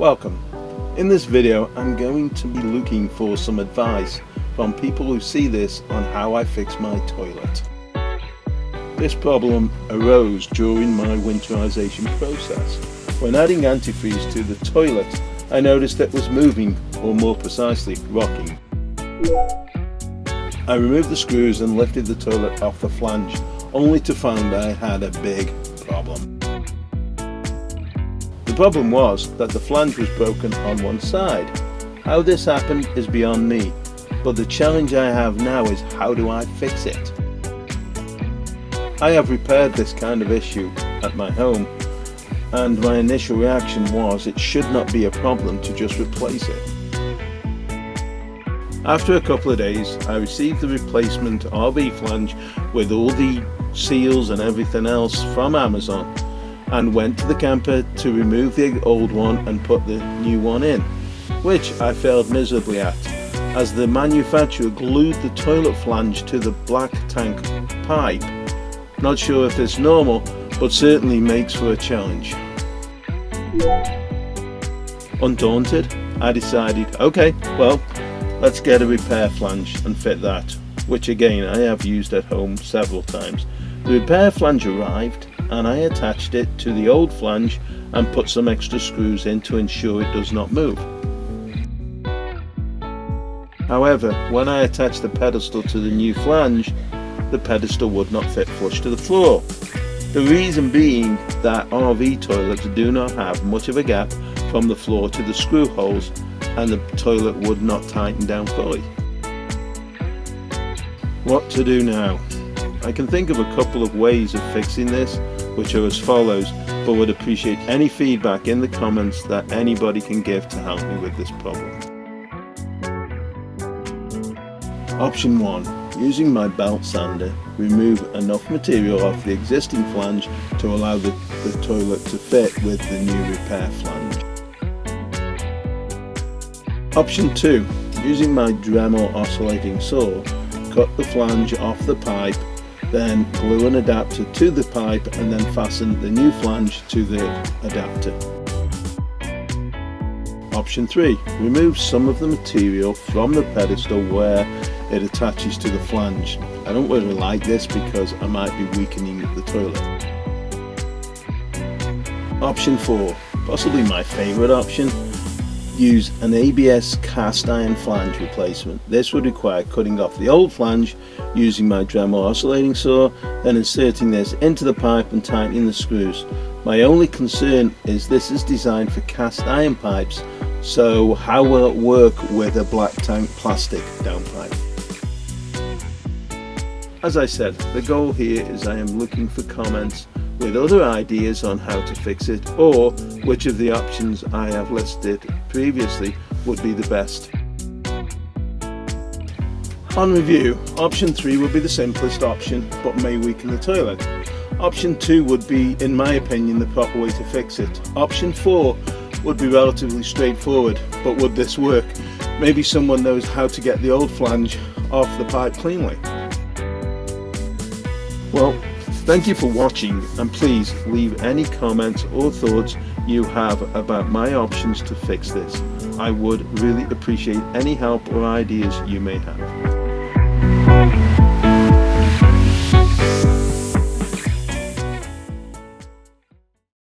Welcome. In this video I'm going to be looking for some advice from people who see this on how I fix my toilet. This problem arose during my winterization process. When adding antifreeze to the toilet, I noticed it was moving, or more precisely, rocking. I removed the screws and lifted the toilet off the flange, only to find I had a big problem. The problem was that the flange was broken on one side. How this happened is beyond me, but the challenge I have now is how do I fix it? I have repaired this kind of issue at my home, and my initial reaction was it should not be a problem to just replace it. After a couple of days, I received the replacement RV flange with all the seals and everything else from Amazon, and went to the camper to remove the old one and put the new one in, which I failed miserably at, as the manufacturer glued the toilet flange to the black tank pipe. Not sure if it's normal, but certainly makes for a challenge. Undaunted, I decided, okay, well, let's get a repair flange and fit that, which again I have used at home several times. The repair flange arrived and I attached it to the old flange and put some extra screws in to ensure it does not move. However, when I attached the pedestal to the new flange, the pedestal would not fit flush to the floor. The reason being that RV toilets do not have much of a gap from the floor to the screw holes, and the toilet would not tighten down fully. What to do now? I can think of a couple of ways of fixing this, which are as follows, but would appreciate any feedback in the comments that anybody can give to help me with this problem. Option 1. Using my belt sander, remove enough material off the existing flange to allow the toilet to fit with the new repair flange. Option 2. Using my Dremel oscillating saw, cut the flange off the pipe, then glue an adapter to the pipe and then fasten the new flange to the adapter. Option 3. Remove some of the material from the pedestal where it attaches to the flange. I don't really like this because I might be weakening the toilet. Option 4. Possibly my favourite option. Use an ABS cast iron flange replacement. This would require cutting off the old flange using my Dremel oscillating saw, then inserting this into the pipe and tightening the screws. My only concern is this is designed for cast iron pipes, so how will it work with a black tank plastic downpipe? As I said, the goal here is I am looking for comments with other ideas on how to fix it, or which of the options I have listed previously would be the best. On review, option 3 would be the simplest option but may weaken the toilet. Option 2 would be, in my opinion, the proper way to fix it. Option 4 would be relatively straightforward, but would this work? Maybe someone knows how to get the old flange off the pipe cleanly. Well, thank you for watching, and please leave any comments or thoughts you have about my options to fix this. I would really appreciate any help or ideas you may have.